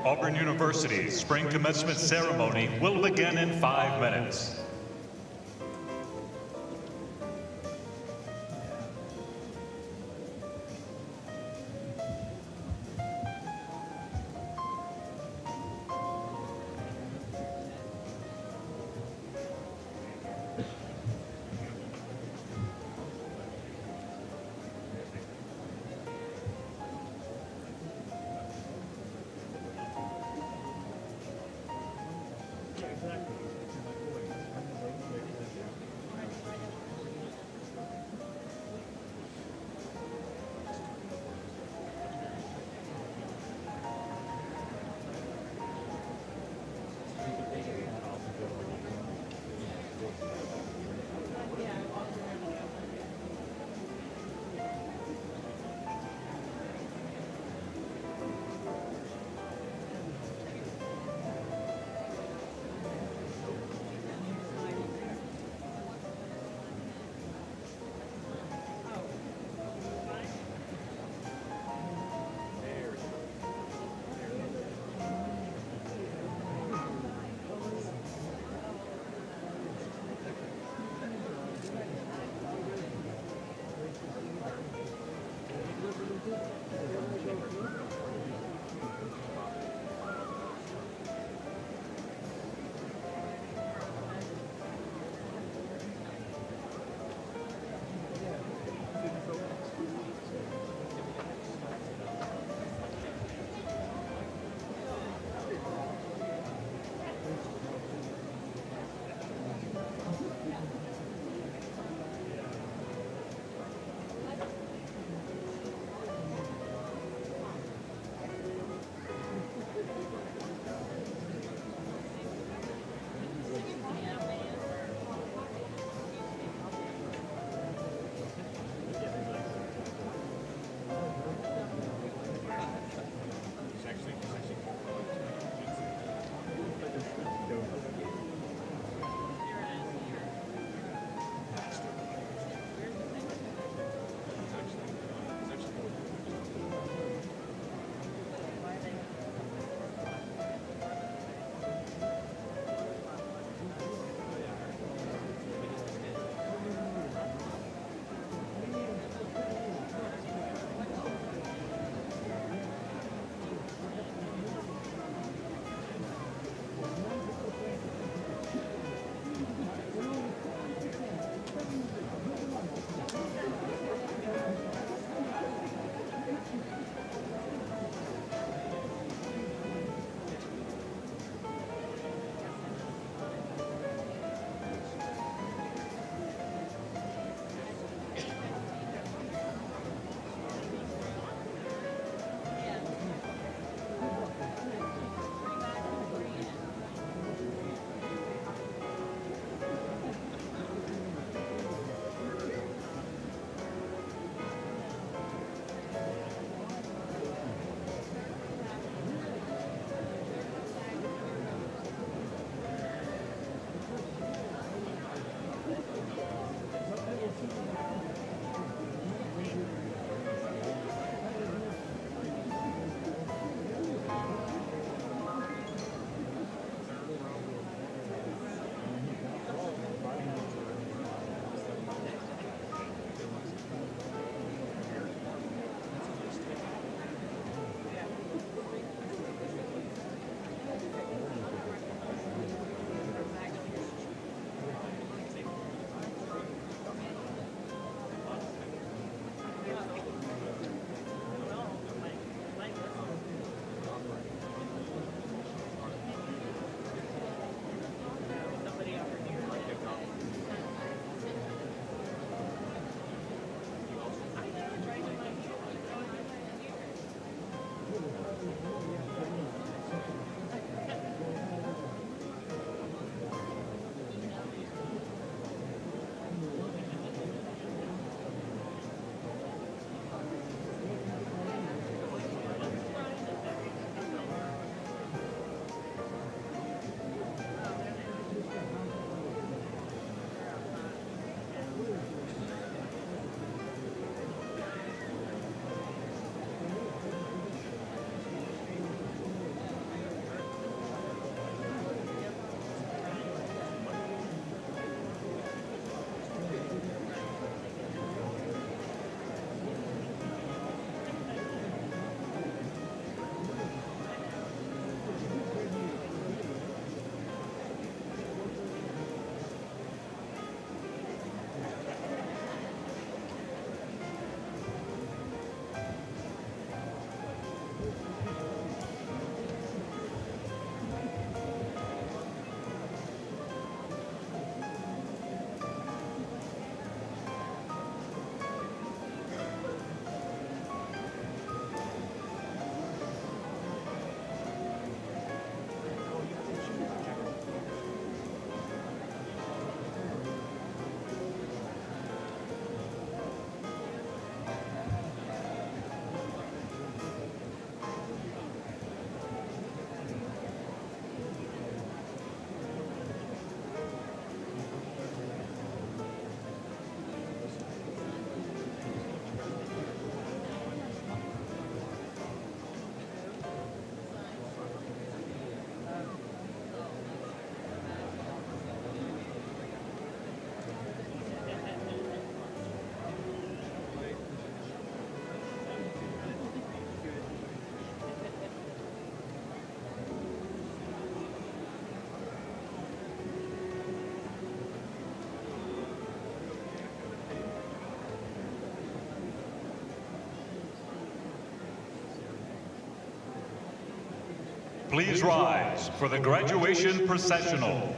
Auburn University's spring commencement ceremony will begin in 5 minutes. please rise for the graduation processional.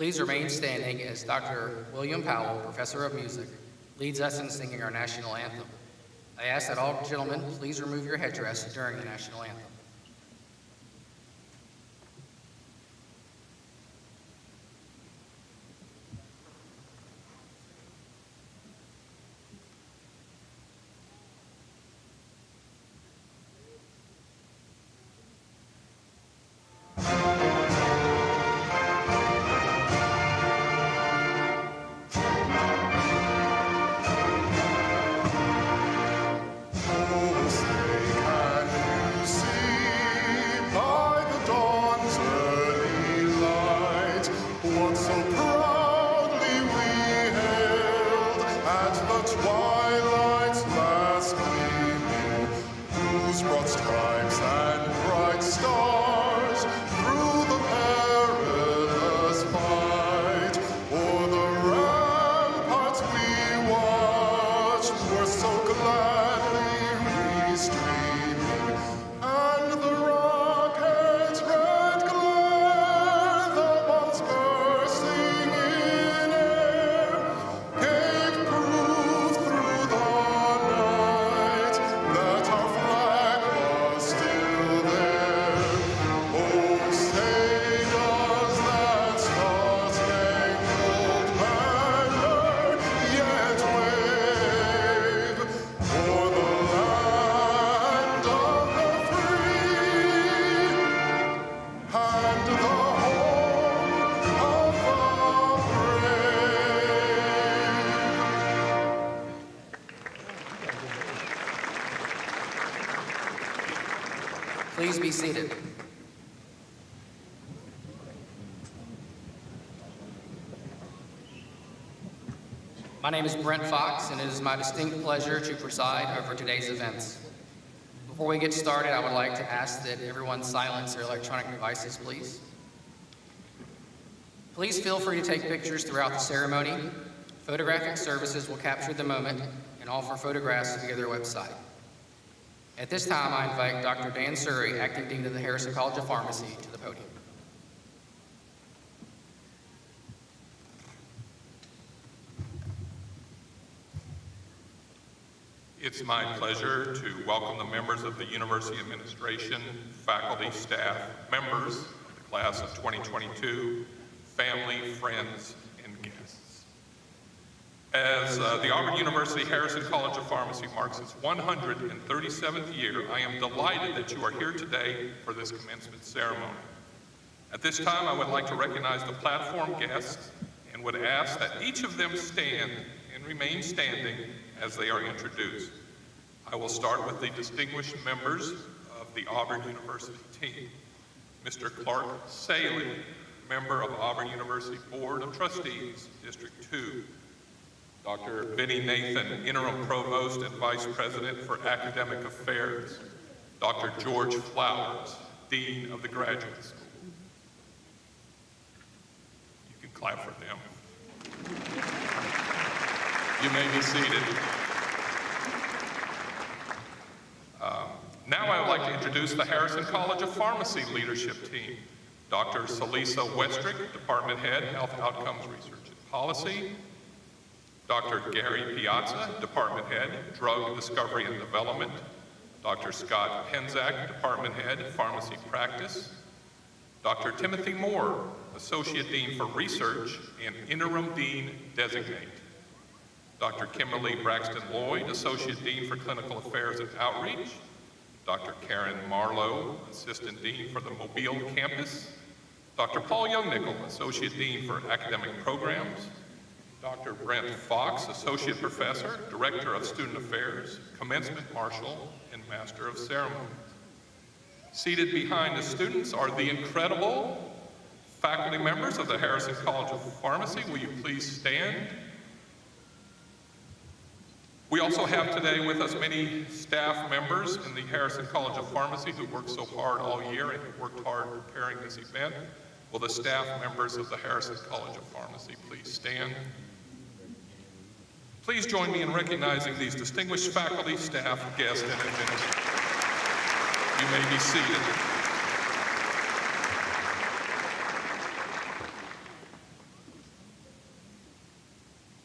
Please remain standing as Dr. William Powell, Professor of Music, leads us in singing our national anthem. I ask that all gentlemen please remove your headdress during the national anthem. Please be seated. My name is Brent Fox, and it is my distinct pleasure to preside over today's events. Before we get started, I would like to ask that everyone silence their electronic devices, please. Please feel free to take pictures throughout the ceremony. Photographic services will capture the moment and offer photographs via their website. At this time, I invite Dr. Dan Surrey, Acting Dean of the Harrison College of Pharmacy, to the podium. It's my pleasure to welcome the members of the University Administration, faculty, staff, members of the class of 2022, family, friends, and guests. As the Auburn University Harrison College of Pharmacy marks its 137th year, I am delighted that you are here today for this commencement ceremony. At this time, I would like to recognize the platform guests and would ask that each of them stand and remain standing as they are introduced. I will start with the distinguished members of the Auburn University team. Mr. Clark Saley, member of Auburn University Board of Trustees, District 2. Dr. Benny Nathan, interim provost and vice president for academic affairs. Dr. George Flowers, dean of the graduate school. You can clap for them. You may be seated. Now I would like to introduce the Harrison College of Pharmacy leadership team. Dr. Salisa Westrick, Department Head, Health Outcomes Research and Policy. Dr. Gary Piazza, Department Head, Drug Discovery and Development. Dr. Scott Penzak, Department Head, Pharmacy Practice. Dr. Timothy Moore, Associate Dean for Research and Interim Dean Designate. Dr. Kimberly Braxton Lloyd, Associate Dean for Clinical Affairs and Outreach. Dr. Karen Marlowe, Assistant Dean for the Mobile Campus. Dr. Paul Youngnickel, Associate Dean for Academic Programs. Dr. Brent Fox, Associate Professor, Director of Student Affairs, Commencement Marshal, and Master of Ceremonies. Seated behind the students are the incredible faculty members of the Harrison College of Pharmacy. Will you please stand? We also have today with us many staff members in the Harrison College of Pharmacy who worked so hard all year and who worked hard preparing this event. Will the staff members of the Harrison College of Pharmacy please stand? Please join me in recognizing these distinguished faculty, staff, guests, and administrators. You may be seated.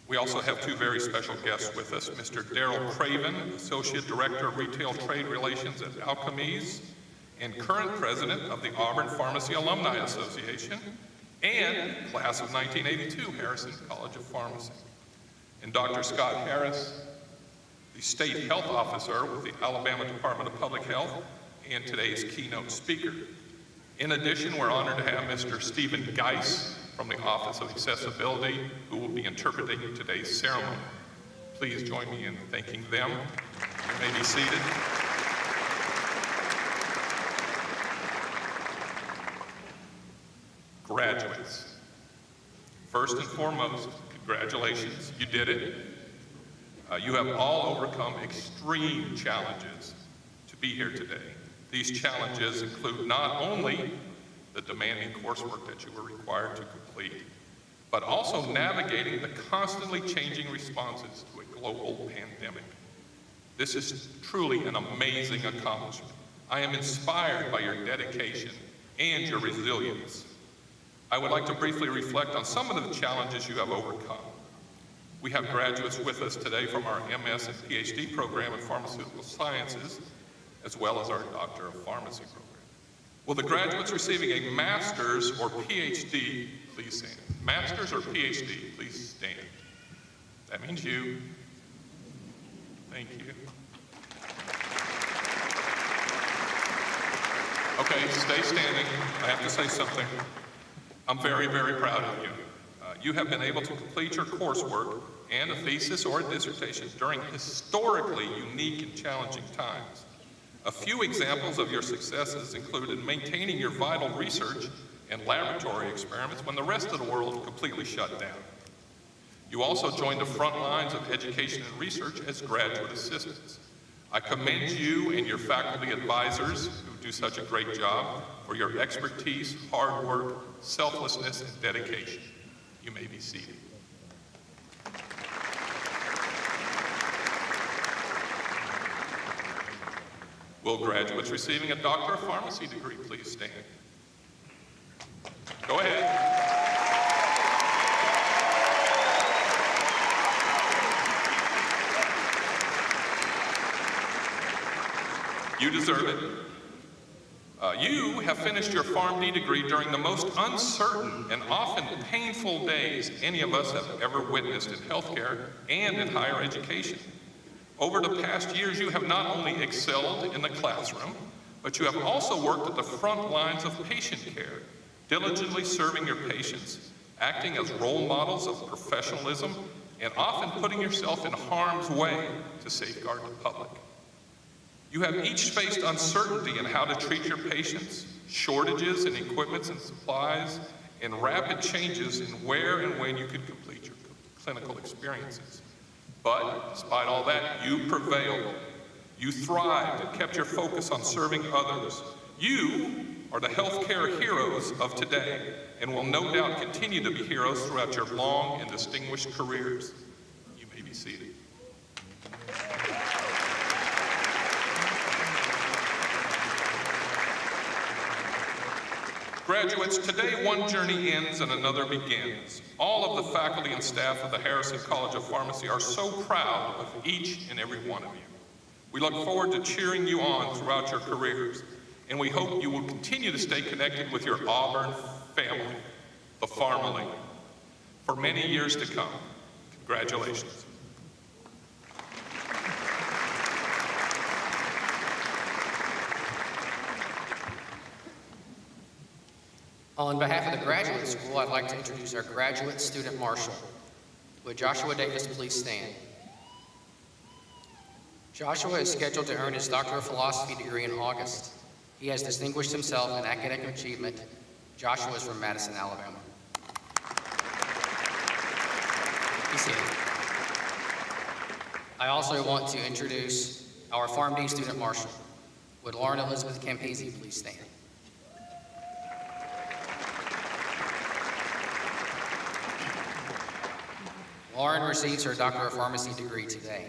We also have two very special guests with us, Mr. Daryl Craven, Associate Director of Retail Trade Relations at Alchemies, and current President of the Auburn Pharmacy Alumni Association, and Class of 1982, Harrison College of Pharmacy. And Dr. Scott Harris, the State Health Officer with the Alabama Department of Public Health, and today's keynote speaker. In addition, we're honored to have Mr. Stephen Geis from the Office of Accessibility, who will be interpreting today's ceremony. Please join me in thanking them. You may be seated. Graduates, first and foremost, congratulations, you did it. You have all overcome extreme challenges to be here today. These challenges include not only the demanding coursework that you were required to complete, but also navigating the constantly changing responses to a global pandemic. This is truly an amazing accomplishment. I am inspired by your dedication and your resilience. I would like to briefly reflect on some of the challenges you have overcome. We have graduates with us today from our MS and PhD program in pharmaceutical sciences, as well as our Doctor of Pharmacy program. Will the graduates receiving a master's or PhD please stand? Master's or PhD, please stand. That means you. Thank you. Okay, stay standing. I have to say something. I'm very, very proud of you. You have been able to complete your coursework and a thesis or a dissertation during historically unique and challenging times. A few examples of your successes included maintaining your vital research and laboratory experiments when the rest of the world completely shut down. You also joined the front lines of education and research as graduate assistants. I commend you and your faculty advisors who do such a great job for your expertise, hard work, selflessness, and dedication. You may be seated. Will graduates receiving a Doctor of Pharmacy degree please stand? Go ahead. You deserve it. You have finished your PharmD degree during the most uncertain and often painful days any of us have ever witnessed in healthcare and in higher education. Over the past years, you have not only excelled in the classroom, but you have also worked at the front lines of patient care, diligently serving your patients, acting as role models of professionalism, and often putting yourself in harm's way to safeguard the public. You have each faced uncertainty in how to treat your patients, shortages in equipment and supplies, and rapid changes in where and when you could complete your clinical experiences. But despite all that, you prevailed. You thrived and kept your focus on serving others. You are the healthcare heroes of today and will no doubt continue to be heroes throughout your long and distinguished careers. You may be seated. Graduates, today one journey ends and another begins. All of the faculty and staff of the Harrison College of Pharmacy are so proud of each and every one of you. We look forward to cheering you on throughout your careers, and we hope you will continue to stay connected with your Auburn family, the Pharmaly, for many years to come. Congratulations. On behalf of the graduate school, I'd like to introduce our graduate student marshal. Would Joshua Davis please stand? Joshua is scheduled to earn his Doctor of Philosophy degree in August. He has distinguished himself in academic achievement. Joshua is from Madison, Alabama. Be seated. I also want to introduce our PharmD student marshal. Would Lauren Elizabeth Campese please stand? Lauren receives her Doctor of Pharmacy degree today.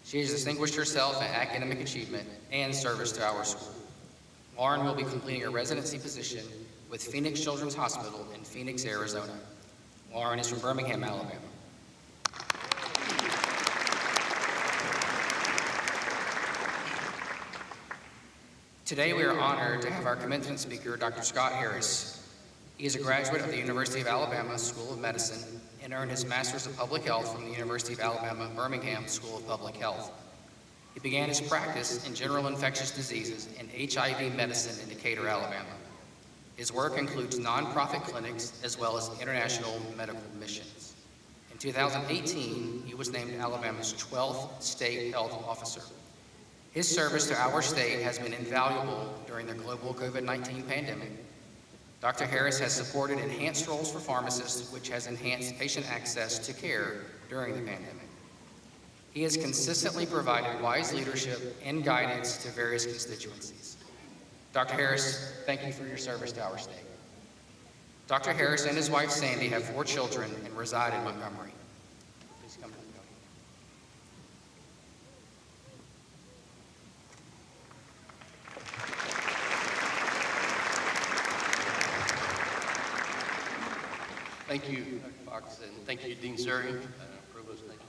She has distinguished herself in academic achievement and service to our school. Lauren will be completing a residency position with Phoenix Children's Hospital in Phoenix, Arizona. Lauren is from Birmingham, Alabama. Today we are honored to have our commencement speaker, Dr. Scott Harris. He is a graduate of the University of Alabama School of Medicine and earned his Master's of Public Health from the University of Alabama Birmingham School of Public Health. He began his practice in general infectious diseases and HIV medicine in Decatur, Alabama. His work includes nonprofit clinics as well as international medical missions. In 2018, he was named Alabama's 12th State Health Officer. His service to our state has been invaluable during the global COVID-19 pandemic. Dr. Harris has supported enhanced roles for pharmacists, which has enhanced patient access to care during the pandemic. He has consistently provided wise leadership and guidance to various constituencies. Dr. Harris, thank you for your service to our state. Dr. Harris and his wife Sandy have 4 children and reside in Montgomery. Please come to the podium. Thank you, Dr. Fox, and thank you, Dean Surrey, Provost, thank you.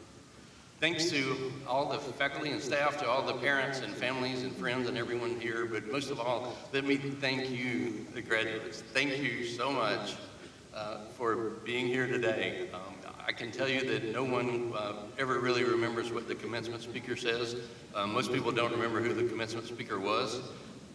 Thanks to all the faculty and staff, to all the parents and families and friends and everyone here, but most of all, let me thank you, the graduates. Thank you so much for being here today. I can tell you that no one ever really remembers what the commencement speaker says. Most people don't remember who the commencement speaker was.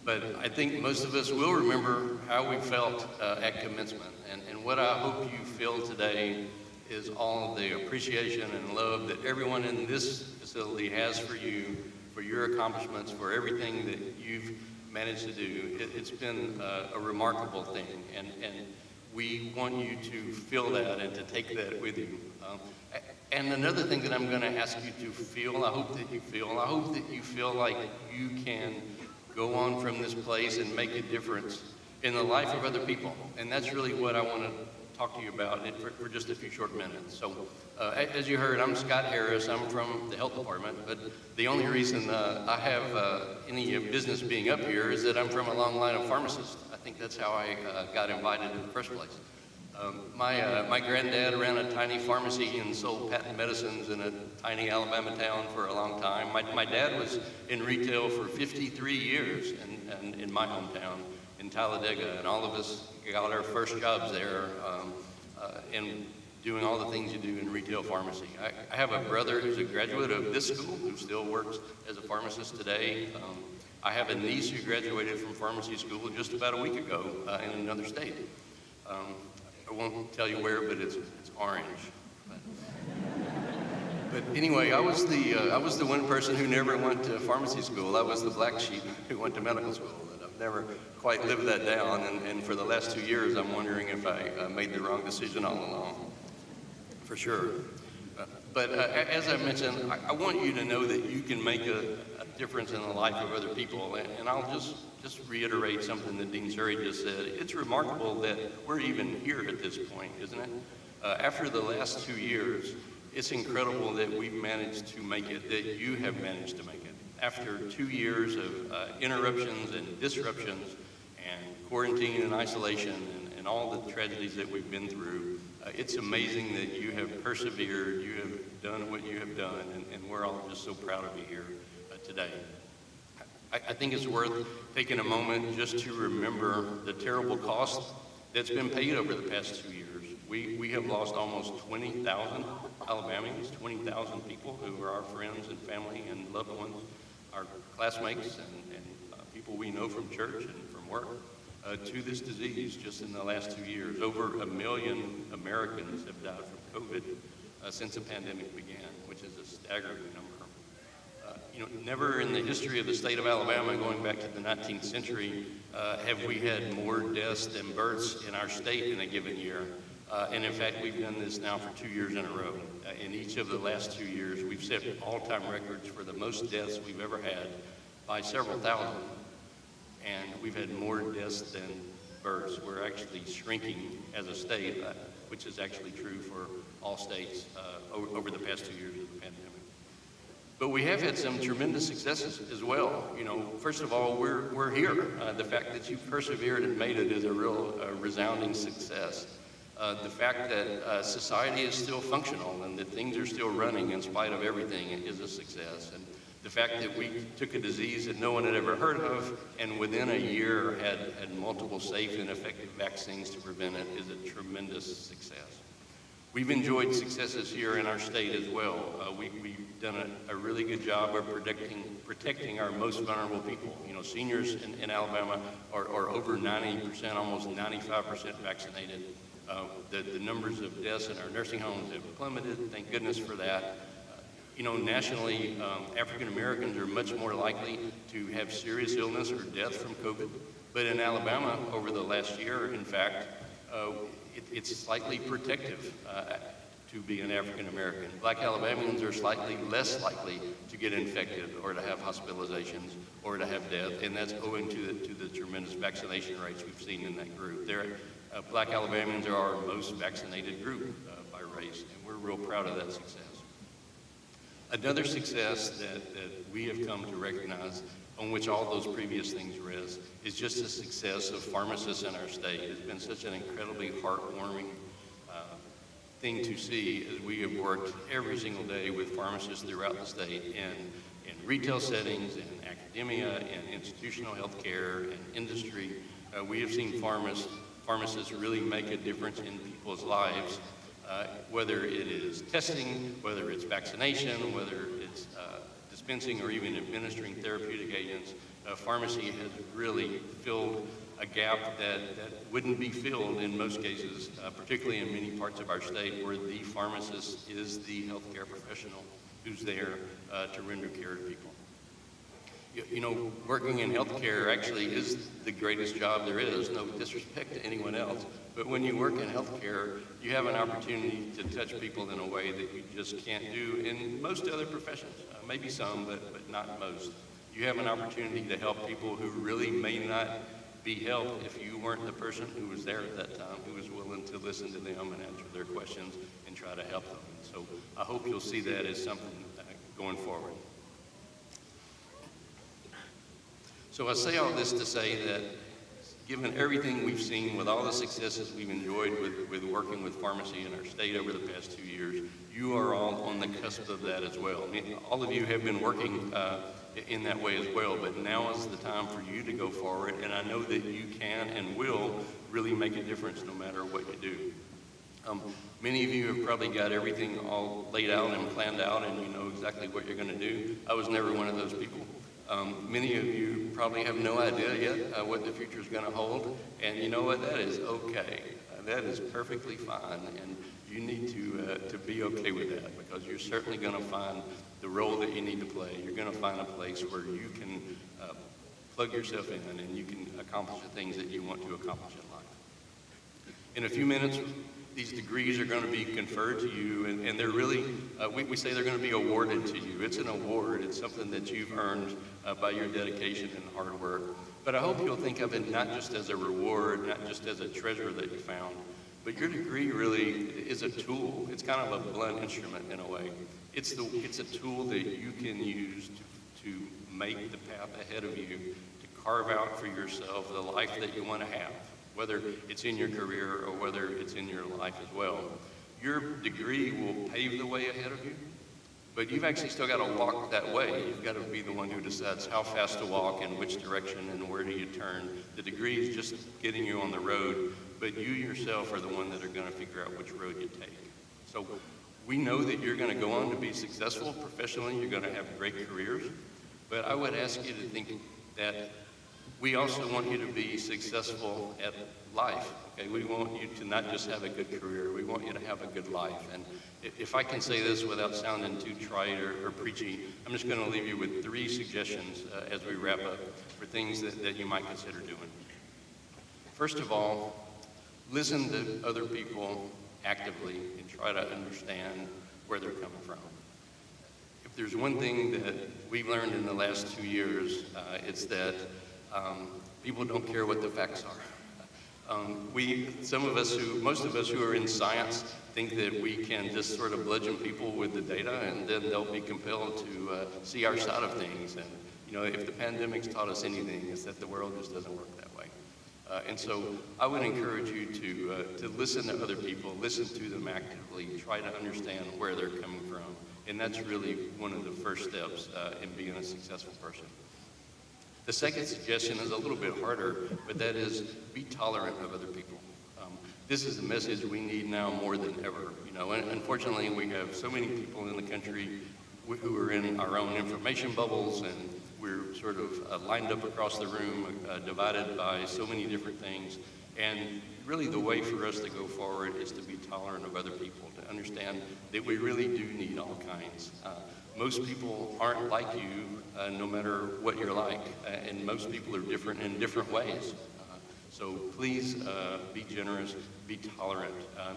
But I think most of us will remember how we felt at commencement. And what I hope you feel today is all the appreciation and love that everyone in this facility has for you for your accomplishments, for everything that you've managed to do. It's been a remarkable thing, and we want you to feel that and to take that with you. And another thing that I'm going to ask you to feel, I hope that you feel like you can go on from this place and make a difference in the life of other people. And that's really what I want to talk to you about for just a few short minutes. So, as you heard, I'm Scott Harris. I'm from the health department, but the only reason I have any business being up here is that I'm from a long line of pharmacists. I think that's how I got invited in the first place. My granddad ran a tiny pharmacy and sold patent medicines in a tiny Alabama town for a long time. My dad was in retail for 53 years and in my hometown in Talladega, and all of us got our first jobs there and doing all the things you do in retail pharmacy. I have a brother who's a graduate of this school who still works as a pharmacist today. I have a niece who graduated from pharmacy school just about a week ago in another state. I won't tell you where, but it's orange. But anyway, I was the one person who never went to pharmacy school. I was the black sheep who went to medical school, and I've never quite lived that down. And for the last 2 years, I'm wondering if I made the wrong decision all along. For sure. But as I mentioned, I want you to know that you can make a difference in the life of other people. And I'll just reiterate something that Dean Surrey just said. It's remarkable that we're even here at this point, isn't it? After the last 2 years, it's incredible that we've managed to make it, that you have managed to make it. After 2 years of interruptions and disruptions and quarantine and isolation and all the tragedies that we've been through, it's amazing that you have persevered, you have done what you have done, and we're all just so proud to be here today. I think it's worth taking a moment just to remember the terrible cost that's been paid over the past 2 years. We have lost almost 20,000 Alabamians, 20,000 people who are our friends and family and loved ones, our classmates and people we know from church and from work, to this disease just in the last 2 years. Over 1 million Americans have died from COVID since the pandemic began, which is a staggering number. Never in the history of the state of Alabama, going back to the 19th century, have we had more deaths than births in our state in a given year. And in fact, we've done this now for 2 years in a row. In each of the last 2 years, we've set all-time records for the most deaths we've ever had by several thousand. And we've had more deaths than births. We're actually shrinking as a state, which is actually true for all states over the past 2 years of the pandemic. But we have had some tremendous successes as well. First of all, we're here. The fact that you persevered and made it is a real resounding success. The fact that society is still functional and that things are still running in spite of everything is a success. And the fact that we took a disease that no one had ever heard of and within a year had multiple safe and effective vaccines to prevent it is a tremendous success. We've enjoyed successes here in our state as well. We've done a really good job of protecting our most vulnerable people. Seniors in Alabama are over 90%, almost 95% vaccinated. The numbers of deaths in our nursing homes have plummeted, thank goodness for that. Nationally, African Americans are much more likely to have serious illness or death from COVID. But in Alabama, over the last year, in fact, it's slightly protective to be an African American. Black Alabamians are slightly less likely to get infected or to have hospitalizations or to have death, and that's owing to the tremendous vaccination rates we've seen in that group. Black Alabamians are our most vaccinated group by race, and we're real proud of that success. Another success that we have come to recognize, on which all those previous things rest, is just the success of pharmacists in our state. It's been such an incredibly heartwarming thing to see as we have worked every single day with pharmacists throughout the state in retail settings, in academia, in institutional health care, and industry. We have seen pharmacists really make a difference in people's lives, whether it is testing, whether it's vaccination, whether it's dispensing or even administering therapeutic agents. Pharmacy has really filled a gap that wouldn't be filled in most cases, particularly in many parts of our state where the pharmacist is the healthcare professional who's there to render care to people. You know, working in healthcare actually is the greatest job there is, no disrespect to anyone else. But when you work in healthcare, you have an opportunity to touch people in a way that you just can't do in most other professions. Maybe some, but not most. You have an opportunity to help people who really may not be helped if you weren't the person who was there at that time, who was willing to listen to them and answer their questions and try to help them. So I hope you'll see that as something going forward. So I say all this to say that given everything we've seen with all the successes we've enjoyed with working with pharmacy in our state over the past 2 years, you are all on the cusp of that as well. I mean, all of you have been working in that way as well, but now is the time for you to go forward, and I know that you can and will really make a difference no matter what you do. Many of you have probably got everything all laid out and planned out, and you know exactly what you're going to do. I was never one of those people. Many of you probably have no idea yet what the future is going to hold, and you know what? That is okay. That is perfectly fine, and you need to be okay with that, because you're certainly going to find the role that you need to play. You're going to find a place where you can plug yourself in and you can accomplish the things that you want to accomplish in life. In a few minutes, these degrees are going to be conferred to you, and they're really, we say they're going to be awarded to you. It's an award. It's something that you've earned by your dedication and hard work. But I hope you'll think of it not just as a reward, not just as a treasure that you found, but your degree really is a tool. It's kind of a blunt instrument in a way. It's a tool that you can use to make the path ahead of you, to carve out for yourself the life that you want to have, whether it's in your career or whether it's in your life as well. Your degree will pave the way ahead of you, but you've actually still got to walk that way. You've got to be the one who decides how fast to walk and which direction and where do you turn. The degree is just getting you on the road, but you yourself are the one that are going to figure out which road you take. So we know that you're going to go on to be successful professionally. You're going to have great careers, but I would ask you to think that we also want you to be successful at life, okay? We want you to not just have a good career, we want you to have a good life. And if I can say this without sounding too trite or preachy, I'm just gonna leave you with 3 suggestions as we wrap up for things that you might consider doing. First of all, listen to other people actively and try to understand where they're coming from. If there's one thing that we've learned in the last 2 years, it's that people don't care what the facts are. Most of us who are in science think that we can just sort of bludgeon people with the data and then they'll be compelled to see our side of things. And, you know, if the pandemic's taught us anything, it's that the world just doesn't work that way. And so I would encourage you to listen to other people, listen to them actively, try to understand where they're coming from. And that's really one of the first steps in being a successful person. The second suggestion is a little bit harder, but that is be tolerant of other people. This is a message we need now more than ever. You know, and unfortunately, we have so many people in the country who are in our own information bubbles, and we're sort of lined up across the room, divided by so many different things. And really the way for us to go forward is to be tolerant of other people, to understand that we really do need all kinds. Most people aren't like you, no matter what you're like, and most people are different in different ways. So please be generous, be tolerant,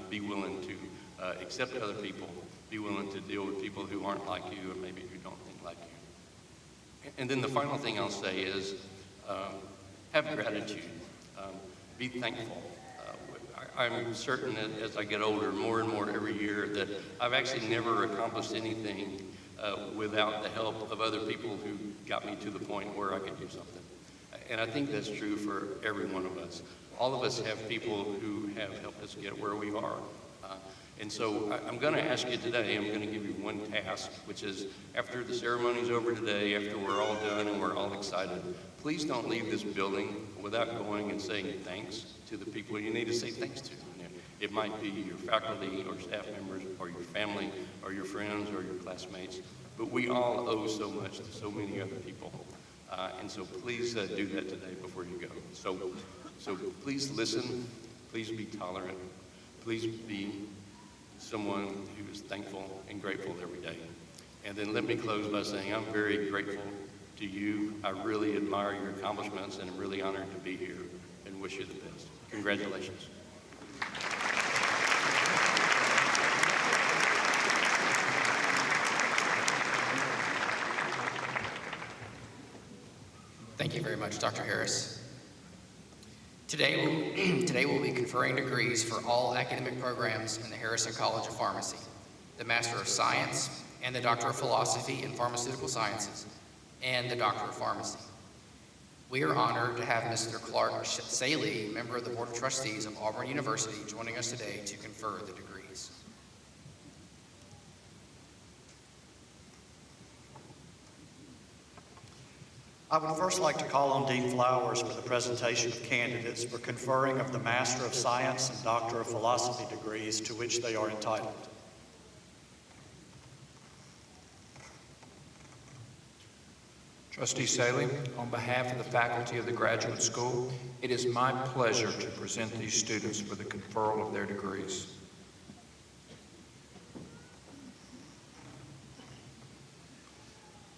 be willing to accept other people, be willing to deal with people who aren't like you and maybe who don't think like you. And then the final thing I'll say is have gratitude, be thankful. I'm certain that as I get older, more and more every year, that I've actually never accomplished anything without the help of other people who got me to the point where I could do something. And I think that's true for every one of us. All of us have people who have helped us get where we are. And so I'm going to ask you today, I'm going to give you one task, which is after the ceremony's over today, after we're all done and we're all excited, please don't leave this building without going and saying thanks to the people you need to say thanks to. It might be your faculty or staff members or your family or your friends or your classmates, but we all owe so much to so many other people. And so please do that today before you go. So please listen, please be tolerant, please be someone who is thankful and grateful every day. And then let me close by saying I'm very grateful to you. I really admire your accomplishments and I'm really honored to be here and wish you the best. Congratulations. Thank you very much, Dr. Harris. Today we'll be conferring degrees for all academic programs in the Harrison College of Pharmacy, the Master of Science, and the Doctor of Philosophy in Pharmaceutical Sciences, and the Doctor of Pharmacy. We are honored to have Mr. Clark Saley, member of the Board of Trustees of Auburn University, joining us today to confer the degrees. I would first like to call on Dean Flowers for the presentation of candidates for conferring of the Master of Science and Doctor of Philosophy degrees to which they are entitled. Trustee Saley, on behalf of the faculty of the Graduate School, it is my pleasure to present these students for the conferral of their degrees.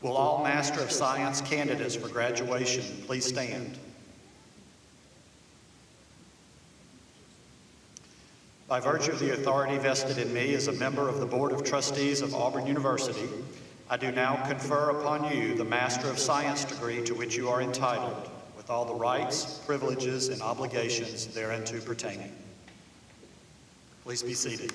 Will all Master of Science candidates for graduation please stand? By virtue of the authority vested in me as a member of the Board of Trustees of Auburn University, I do now confer upon you the Master of Science degree to which you are entitled, with all the rights, privileges, and obligations thereunto pertaining. Please be seated.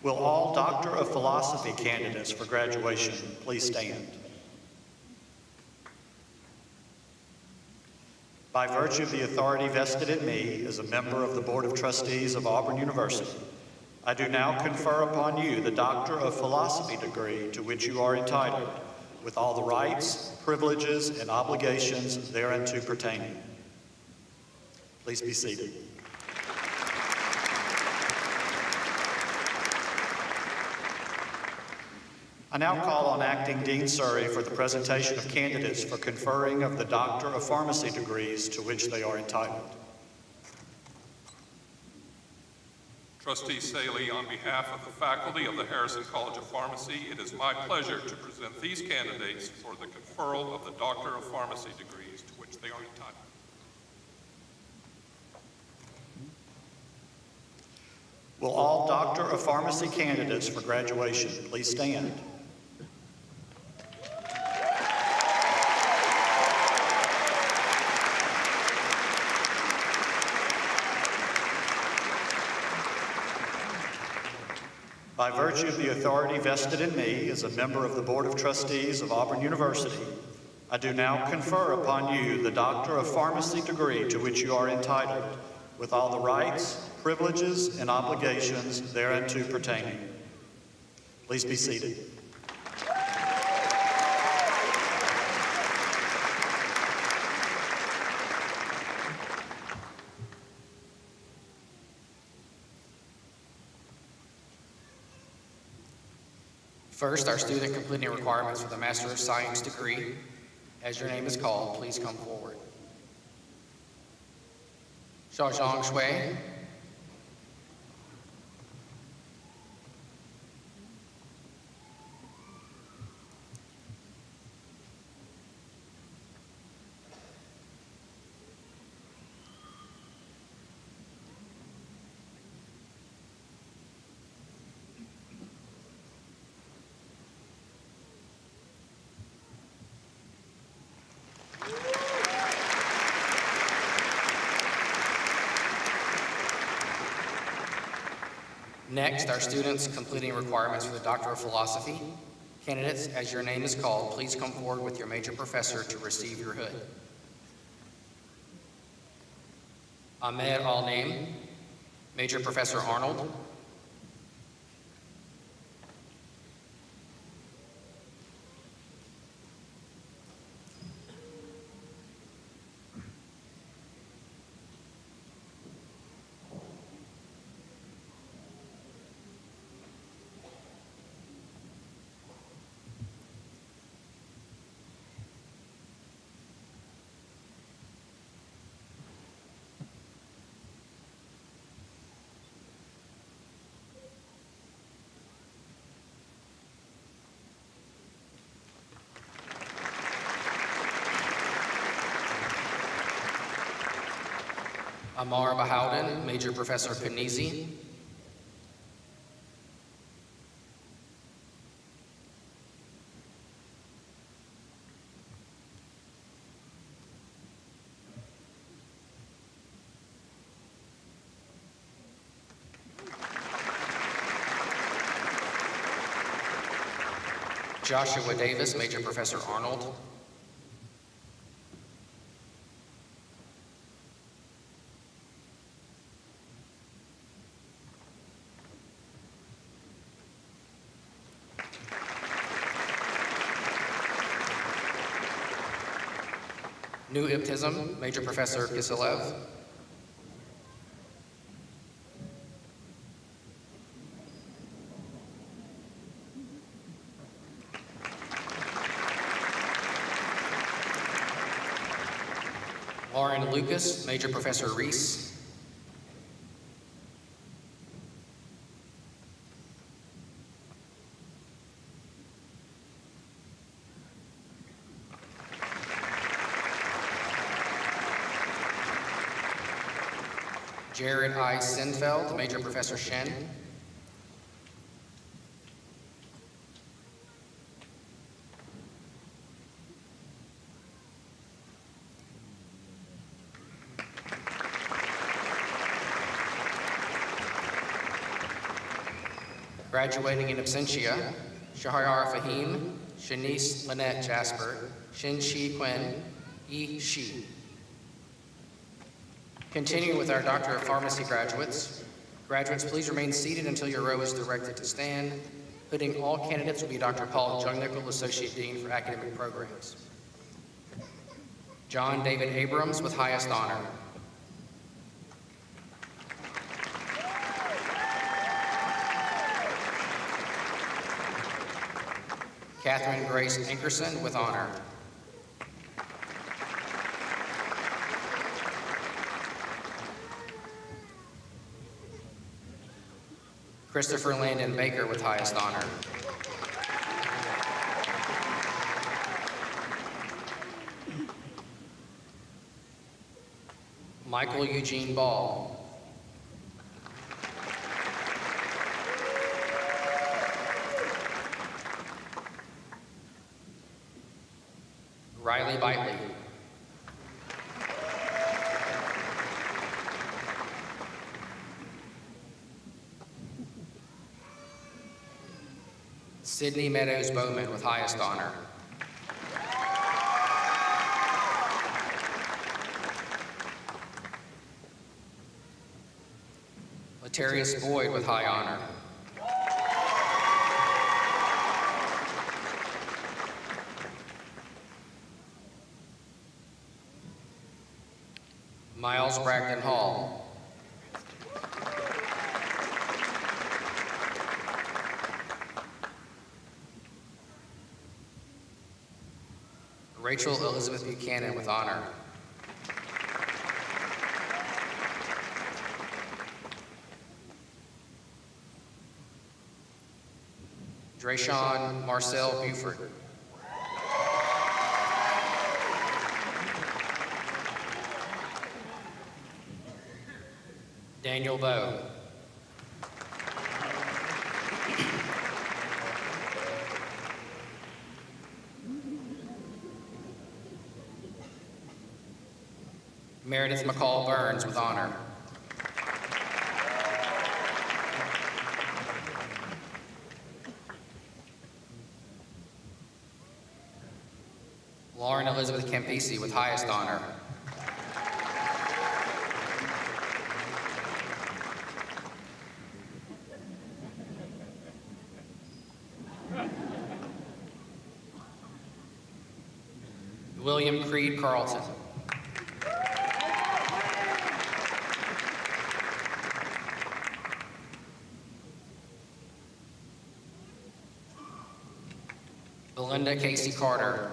Will all Doctor of Philosophy candidates for graduation please stand? By virtue of the authority vested in me as a member of the Board of Trustees of Auburn University, I do now confer upon you the Doctor of Philosophy degree to which you are entitled, with all the rights, privileges, and obligations thereunto pertaining. Please be seated. I now call on Acting Dean Surrey for the presentation of candidates for conferring of the Doctor of Pharmacy degrees to which they are entitled. Trustee Saley, on behalf of the faculty of the Harrison College of Pharmacy, it is my pleasure to present these candidates for the conferral of the Doctor of Pharmacy degrees to which they are entitled. Will all Doctor of Pharmacy candidates for graduation please stand? By virtue of the authority vested in me as a member of the Board of Trustees of Auburn University, I do now confer upon you the Doctor of Pharmacy degree to which you are entitled, with all the rights, privileges, and obligations thereunto pertaining. Please be seated. First, our student completing requirements for the Master of Science degree. As your name is called, please come forward. Xiaozhang Shui. Next, our students completing requirements for the Doctor of Philosophy. Candidates, as your name is called, please come forward with your major professor to receive your hood. Ahmed Al-Naim, Major Professor Arnold. Amar Bahauddin, Major Professor Panisi. Joshua Davis, Major Professor Arnold. New Iptism, Major Professor Kiselev. Lauren Lucas, Major Professor Reese. Jared I. Sinfeld, Major Professor Shen. Graduating in absentia, Shahryar Fahim, Shanice Lynette Jasper, Shin Shi Quinn, Yi Shi. Continuing with our Doctor of Pharmacy graduates. Graduates, please remain seated until your row is directed to stand. Putting all candidates will be Dr. Paul Jungnickel, Associate Dean for Academic Programs. John David Abrams with highest honor. Catherine Grace Ankerson with honor. Christopher Landon Baker with highest honor. Michael Eugene Ball. Riley Bitely. Sydney Meadows Bowman with highest honor. Latarius Boyd with high honor. Miles Bragdon Hall. Rachel Elizabeth Buchanan with honor. Drayshawn Marcel Buford. Daniel Bowe. Meredith McCall Burns with honor. Lauren Elizabeth Campisi with highest honor. William Creed Carlton. Belinda Casey Carter.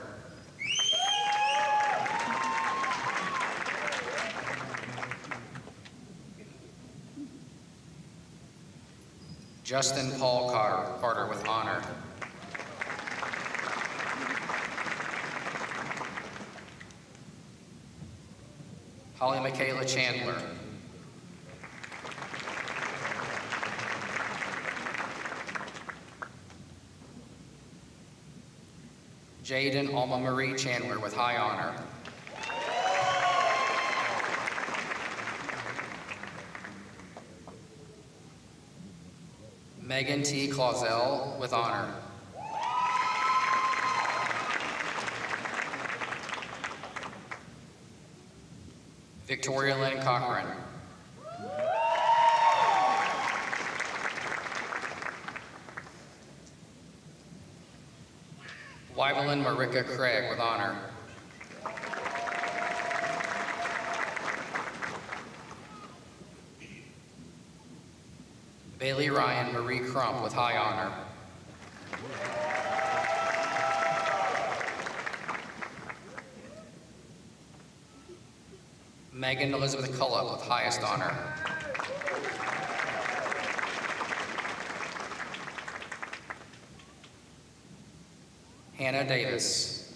Justin Paul Carter with honor. Holly Michaela Chandler. Jaden Alma Marie Chandler with high honor. Megan T. Clausel with honor. Victoria Lynn Cochran. Wyvelyn Marika Craig with honor. Bailey Ryan Marie Crump with high honor. Megan Elizabeth Cullup with highest honor. Hannah Davis.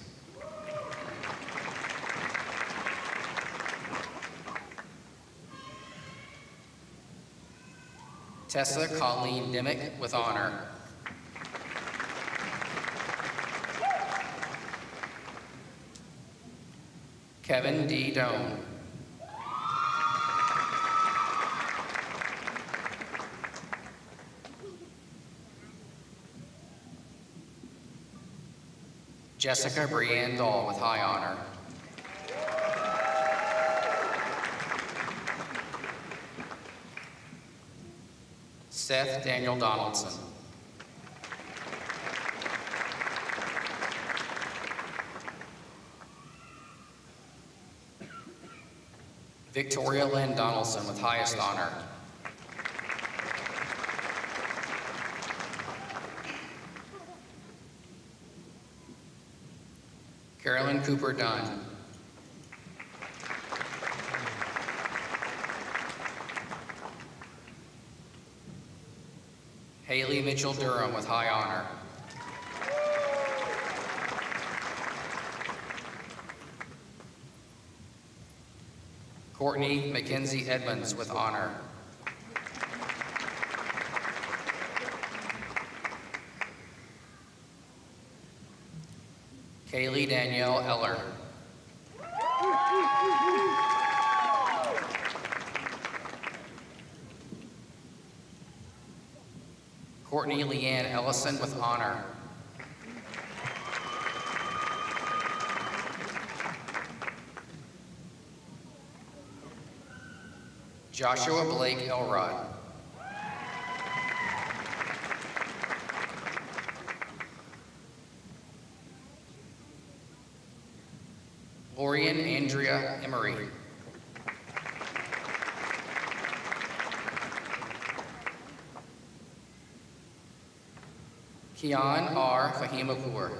Tessa Colleen Dimmick with honor. Kevin D. Doan. Jessica Brianne Dahl with high honor. Seth Daniel Donaldson. Victoria Lynn Donaldson with highest honor. Carolyn Cooper Dunn. Haley Mitchell Durham with high honor. Courtney Mackenzie Edmonds with honor. Kaylee Danielle Eller. Courtney Leanne Ellison with honor. Joshua Blake Elrod. Lorian Andrea Emery. Kian R. Fahimapur.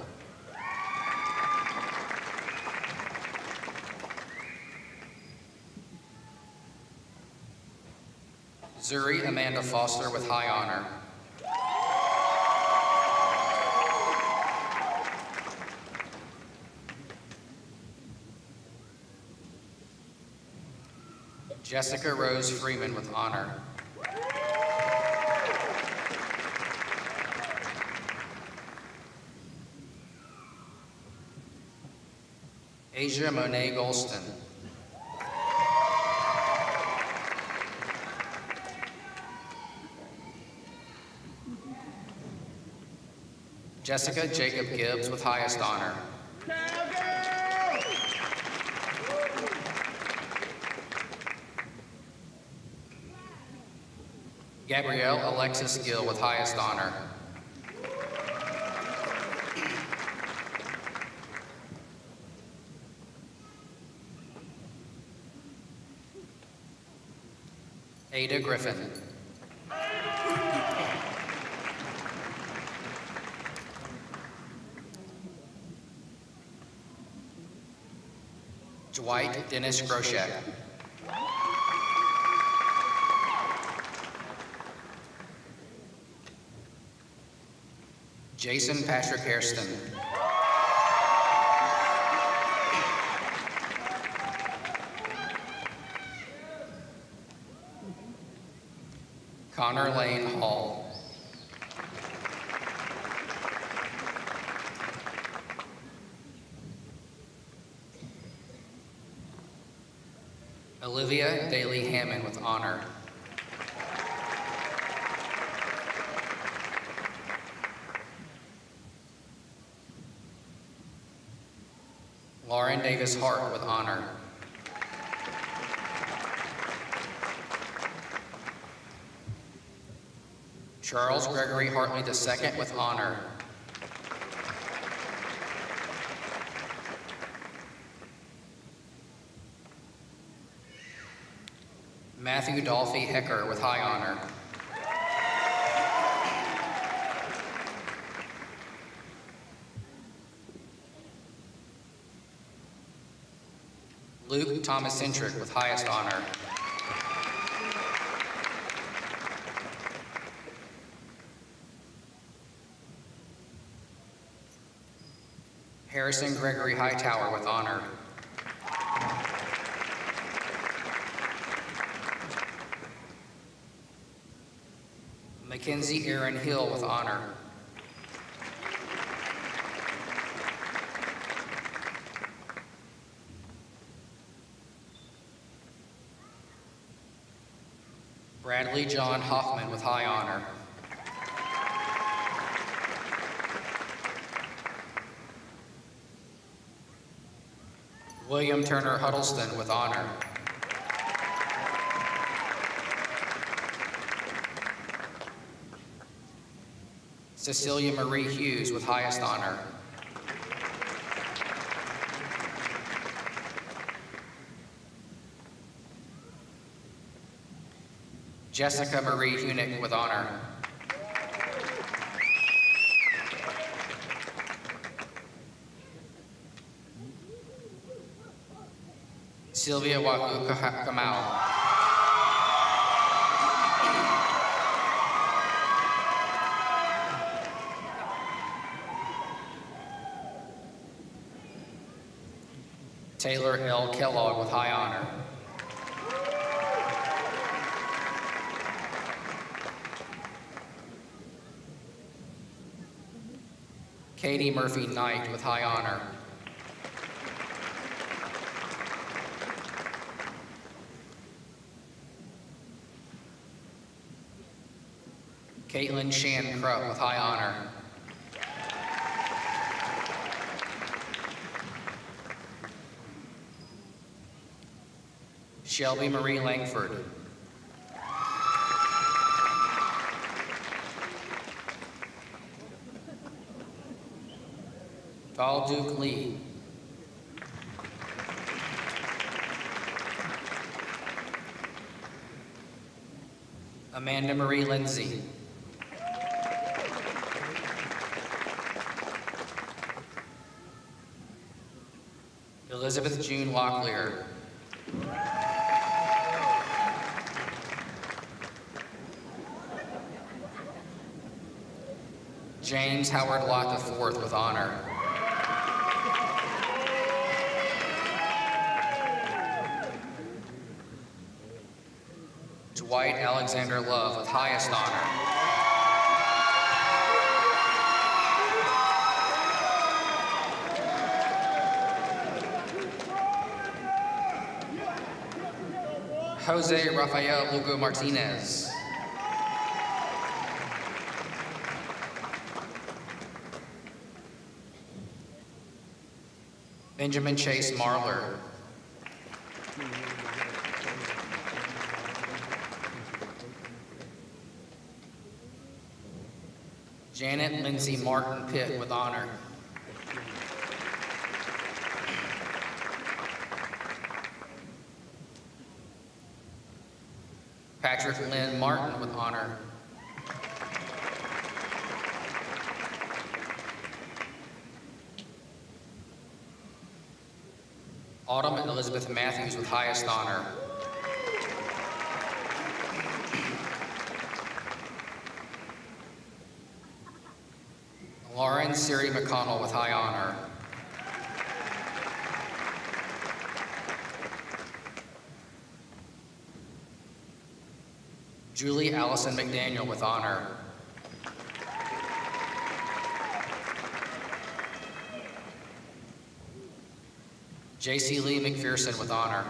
Zuri Amanda Foster with high honor. Jessica Rose Freeman with honor. Asia Monet Golston. Jessica Jacob Gibbs with highest honor. Gabrielle Alexis Gill with highest honor. Ada Griffin. Dwight Dennis Groshek. Jason Patrick Hairston. Connor Lane Hall. Olivia Daly Hammond with honor. Lauren Davis Hart with honor. Charles Gregory Hartley II with honor. Matthew Dolphy Hecker with high honor. Luke Thomas Centric with highest honor. Harrison Gregory Hightower with honor. Mackenzie Aaron Hill with honor. Bradley John Hoffman with high honor. William Turner Huddleston with honor. Cecilia Marie Hughes with highest honor. Jessica Marie Hunick with honor. Sylvia Waku Kamau. Taylor L. Kellogg with high honor. Katie Murphy Knight with high honor. Caitlin Shan Krupp with high honor. Shelby Marie Langford. Val Duke Lee. Amanda Marie Lindsay. Elizabeth June Locklear. James Howard Lott IV with honor. Dwight Alexander Love with highest honor. Jose Rafael Lugo Martinez. Benjamin Chase Marler. Janet Lindsay Martin Pitt with honor. Patrick Lynn Martin with honor. Autumn Elizabeth Matthews with highest honor. Lauren Siri McConnell with high honor. Julie Allison McDaniel with honor. J.C. Lee McPherson with honor.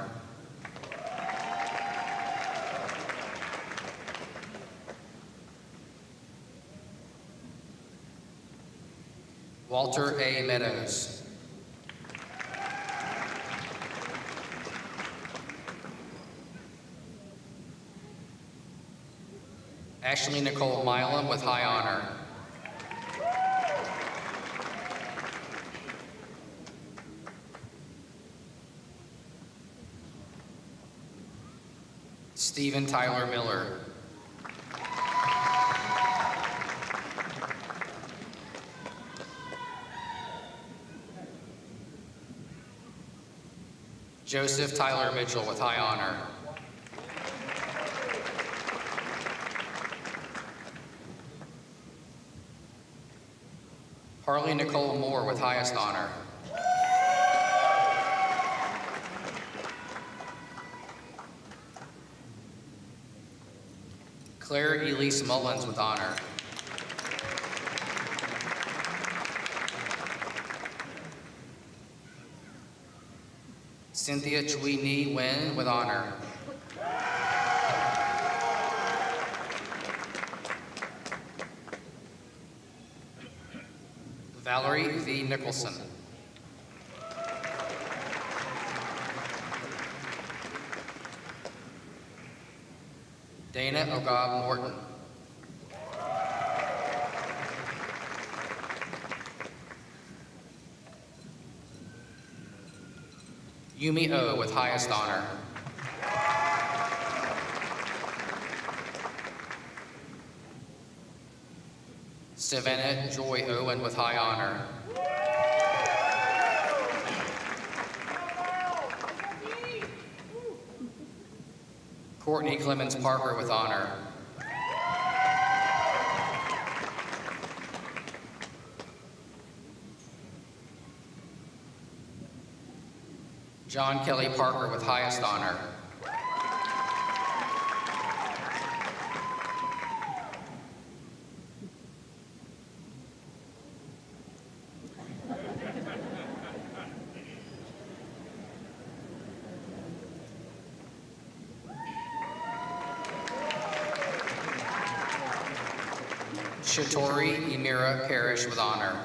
Walter A. Meadows. Ashley Nicole Milam with high honor. Stephen Tyler Miller. Joseph Tyler Mitchell with high honor. Harley Nicole Moore with highest honor. Claire Elise Mullins with honor. Cynthia Chui Ni Wen with honor. Valerie V. Nicholson. Dana Ogab Morton. Yumi O with highest honor. Savannah Joy Owen with high honor. Courtney Clemens Parker with honor. John Kelly Parker with highest honor. Shatori Emira Parrish with honor.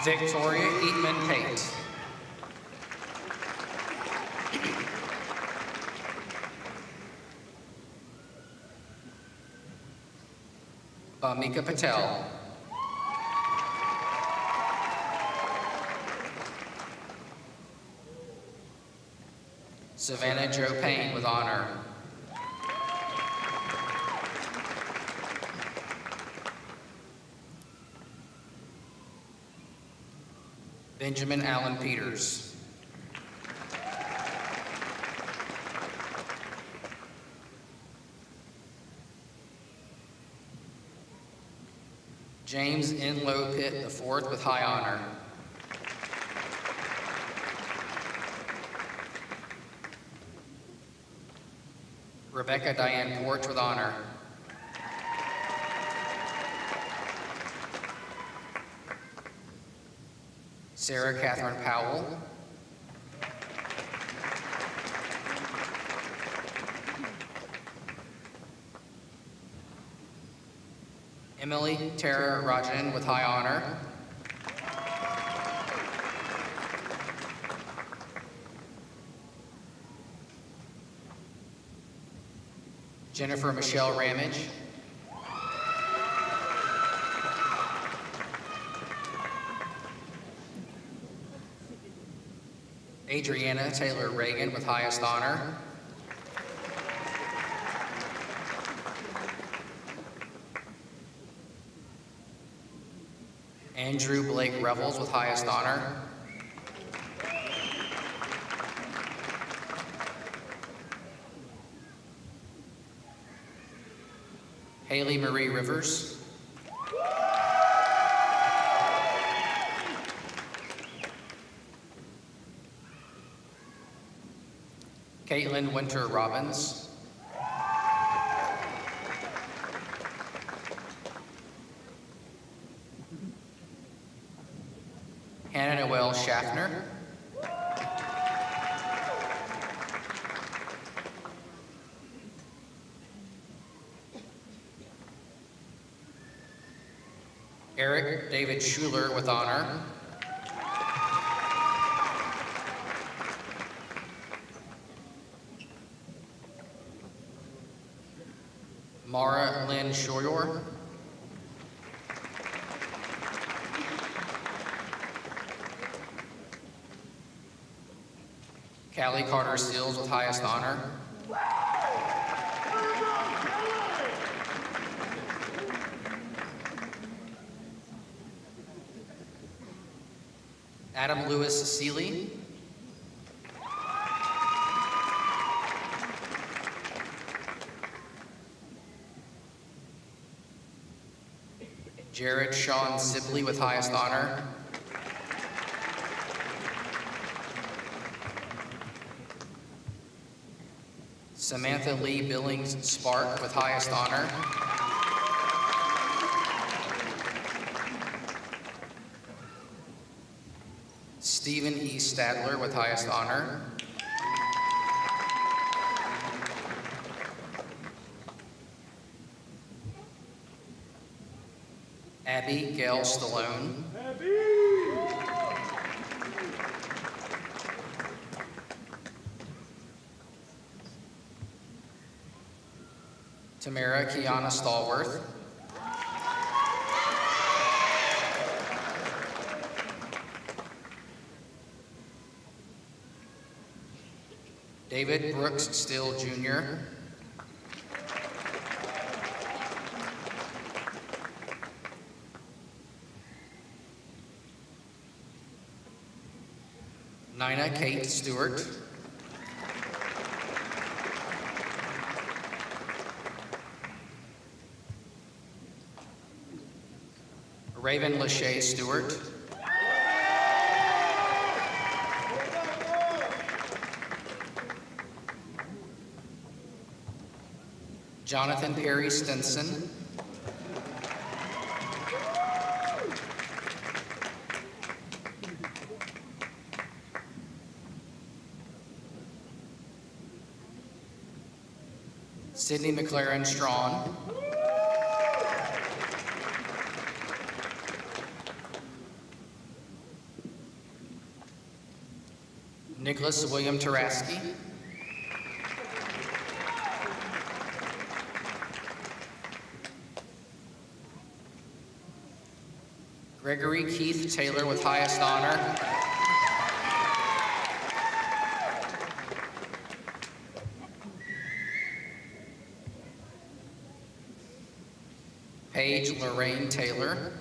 Victoria Eatman Pate. Bamika Patel. Savannah Jo Payne with honor. Benjamin Allen Peters. James N. Low Pitt IV with high honor. Rebecca Diane Porch with honor. Sarah Catherine Powell. Emily Tara Rajan with high honor. Jennifer Michelle Ramage. Adriana Taylor Reagan with highest honor. Andrew Blake Revels with highest honor. Haley Marie Rivers. Caitlin Winter Robbins. Hannah Noel Schaffner. Eric David Schuler with honor. Mara Lynn Shoyor. Callie Carter Seals with highest honor. Adam Lewis Seeley. Jared Sean Sibley with highest honor. Samantha Lee Billings Spark with highest honor. Stephen E. Stadler with highest honor. Abby Gail Stallone. Tamara Kiana Stallworth. David Brooks Still Jr. Nina Kate Stewart. Raven Lachey Stewart. Jonathan Perry Stinson. Sydney McLaren Strawn. Nicholas William Taraski. Gregory Keith Taylor with highest honor. Paige Lorraine Taylor.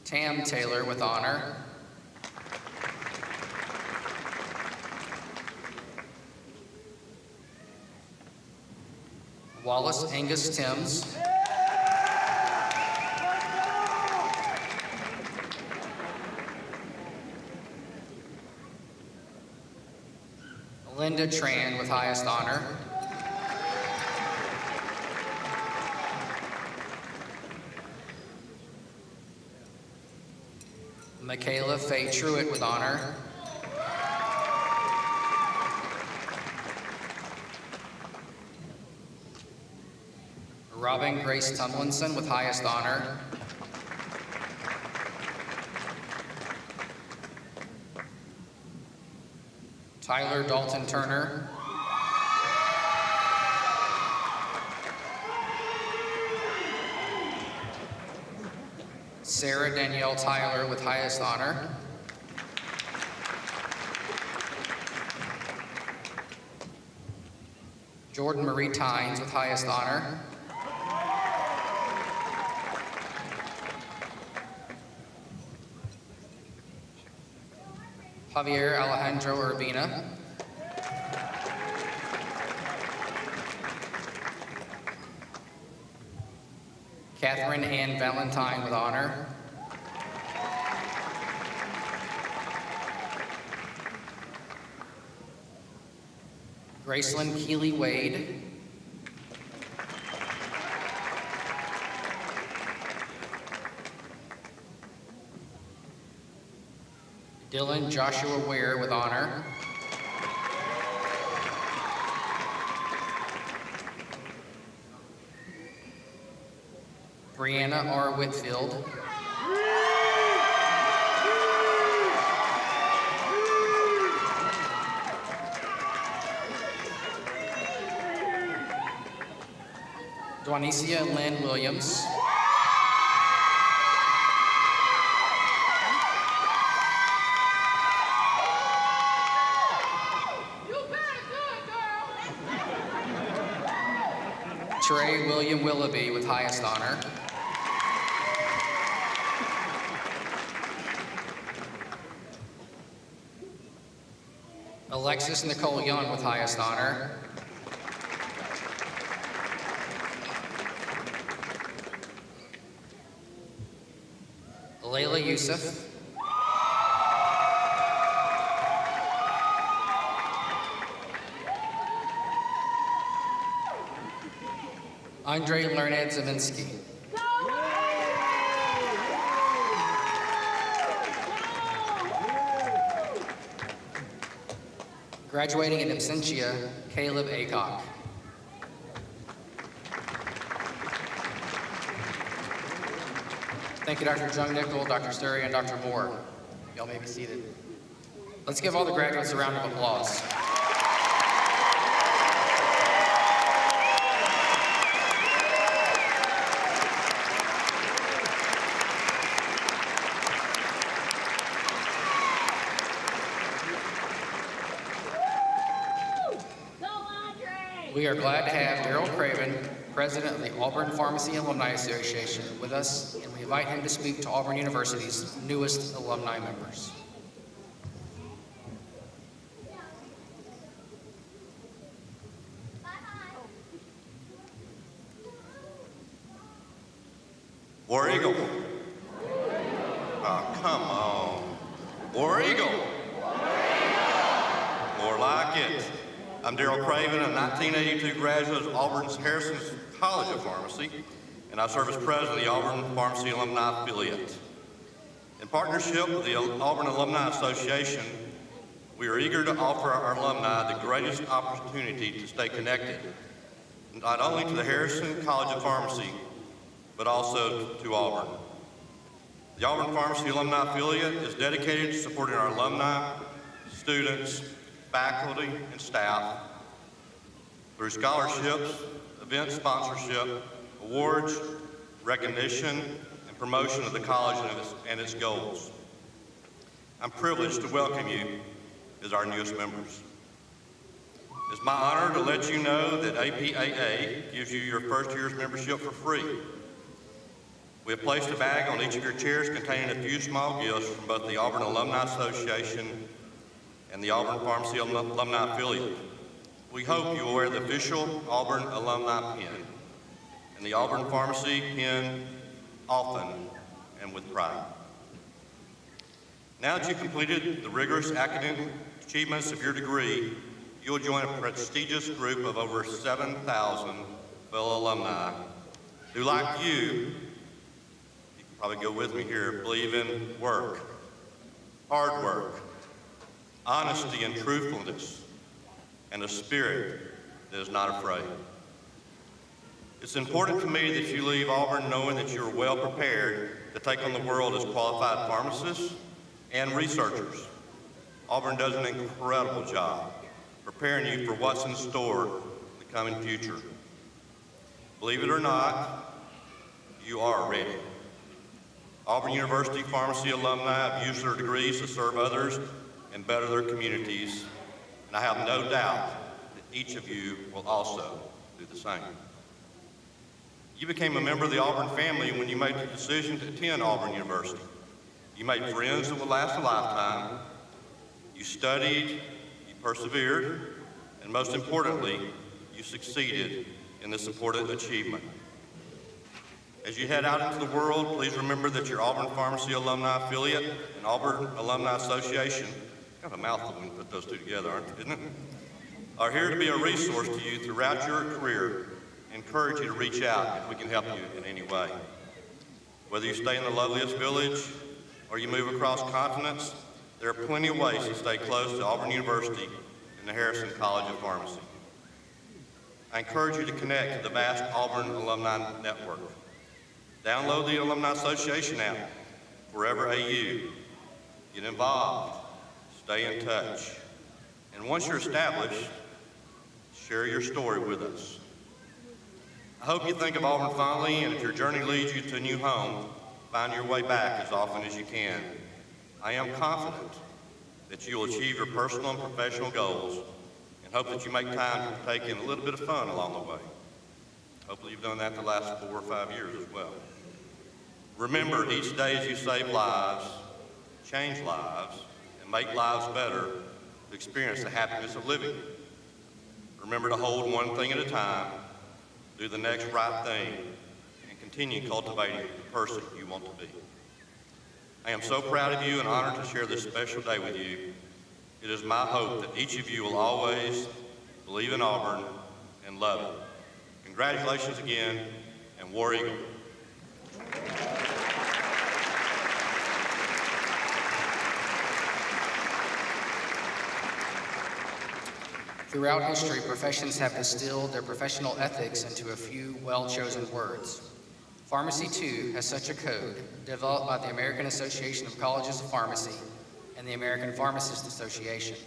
Tam Taylor with honor. Wallace Angus Timms. Linda Tran with highest honor. Michaela Faye Truitt with honor. Robin Grace Tumlinson with highest honor. Tyler Dalton Turner. Sarah Danielle Tyler with highest honor. Jordan Marie Tynes with highest honor. Javier Alejandro Urbina. Catherine Ann Valentine with honor. Gracelyn Keeley Wade. Dylan Joshua Ware with honor. Brianna R. Whitfield, Dwanicia Lynn Williams, Trey William Willoughby with highest honor, Alexis Nicole Young with highest honor, Layla Youssef, Andre Learned Zeminski, graduating in absentia, Caleb Acock. Thank you, Dr. Jung-Nickel, Dr. Sturry, and Dr. Moore. Y'all may be seated. Let's give all the graduates a round of applause. We are glad to have Daryl Craven, President of the Auburn Pharmacy Alumni Association, with us, and we invite him to speak to Auburn University's newest alumni members. War Eagle. Oh, come on. War Eagle. More like it. I'm Daryl Craven, a 1982 graduate of Auburn's Harrison College of Pharmacy, and I serve as president of the Auburn Pharmacy Alumni Affiliate. In partnership with the Auburn Alumni Association, we are eager to offer our alumni the greatest opportunity to stay connected, not only to the Harrison College of Pharmacy, but also to Auburn. The Auburn Pharmacy Alumni Affiliate is dedicated to supporting our alumni, students, faculty, and staff through scholarships, event sponsorship, awards, recognition, and promotion of the college and its goals. I'm privileged to welcome you as our newest members. It's my honor to let you know that APAA gives you your first year's membership for free. We have placed a bag on each of your chairs containing a few small gifts from both the Auburn Alumni Association and the Auburn Pharmacy Alumni Affiliate. We hope you will wear the official Auburn Alumni pin and the Auburn Pharmacy pin often and with pride. Now that you've completed the rigorous academic achievements of your degree, you will join a prestigious group of over 7,000 fellow alumni who, like you can probably go with me here, believe in work, hard work, honesty and truthfulness, and a spirit that is not afraid. It's important to me that you leave Auburn knowing that you are well prepared to take on the world as qualified pharmacists and researchers. Auburn does an incredible job preparing you for what's in store in the coming future. Believe it or not, you are ready. Auburn University Pharmacy alumni have used their degrees to serve others and better their communities, and I have no doubt that each of you will also do the same. You became a member of the Auburn family when you made the decision to attend Auburn University. You made friends that would last a lifetime, you studied, you persevered, and most importantly, you succeeded in this important achievement. As you head out into the world, please remember that your Auburn Pharmacy Alumni Affiliate and Auburn Alumni Association, kind of a mouthful when you put those two together, isn't it? Are here to be a resource to you throughout your career. Encourage you to reach out if we can help you in any way. Whether you stay in the loveliest village or you move across continents, there are plenty of ways to stay close to Auburn University and the Harrison College of Pharmacy. I encourage you to connect to the vast Auburn alumni network. Download the Alumni Association app, Forever AU. Get involved, stay in touch. And once you're established, share your story with us. I hope you think of Auburn fondly, and if your journey leads you to a new home, find your way back as often as you can. I am confident that you will achieve your personal and professional goals, and hope that you make time to take in a little bit of fun along the way. Hopefully you've done that the last 4 or 5 years as well. Remember, each day as you save lives, change lives, and make lives better, to experience the happiness of living. Remember to hold one thing at a time, do the next right thing, and continue cultivating the person you want to be. I am so proud of you and honored to share this special day with you. It is my hope that each of you will always believe in Auburn and love it. Congratulations again, and War Eagle. Throughout history, professions have distilled their professional ethics into a few well-chosen words. Pharmacy, too, has such a code, developed by the American Association of Colleges of Pharmacy and the American Pharmacist Association.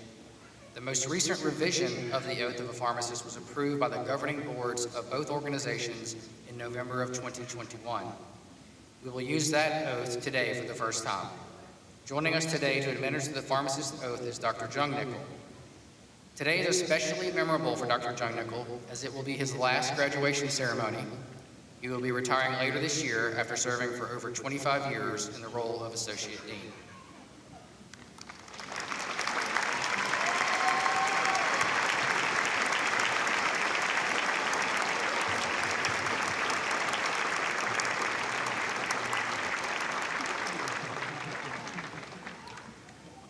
The most recent revision of the Oath of a Pharmacist was approved by the governing boards of both organizations in November of 2021. We will use that oath today for the first time. Joining us today to administer the pharmacist oath is Dr. Jungnickel. Today is especially memorable for Dr. Jungnickel, as it will be his last graduation ceremony. He will be retiring later this year after serving for over 25 years in the role of Associate Dean.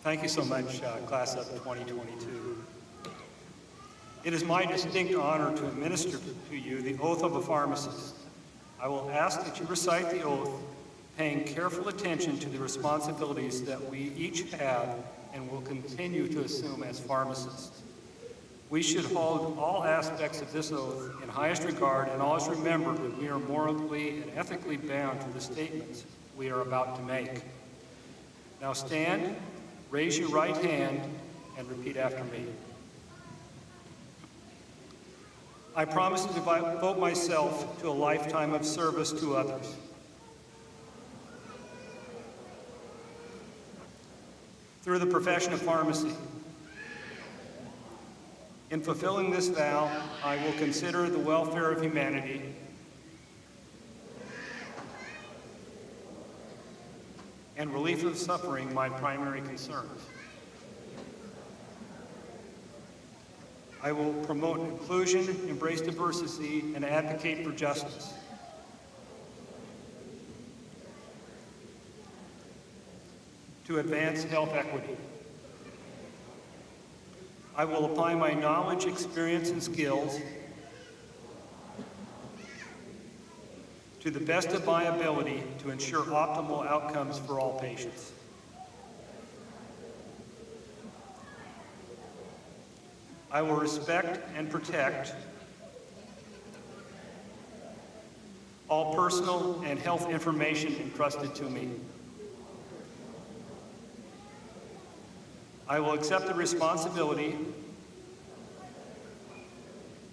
Thank you so much, Class of 2022. It is my distinct honor to administer to you the oath of a pharmacist. I will ask that you recite the oath, paying careful attention to the responsibilities that we each have and will continue to assume as pharmacists. We should hold all aspects of this oath in highest regard and always remember that we are morally and ethically bound to the statements we are about to make. Now stand, raise your right hand, and repeat after me. I promise to devote myself to a lifetime of service to others. Through the profession of pharmacy. In fulfilling this vow, I will consider the welfare of humanity and relief of suffering my primary concerns. I will promote inclusion, embrace diversity, and advocate for justice. To advance health equity. I will apply my knowledge, experience, and skills to the best of my ability to ensure optimal outcomes for all patients. I will respect and protect all personal and health information entrusted to me. I will accept the responsibility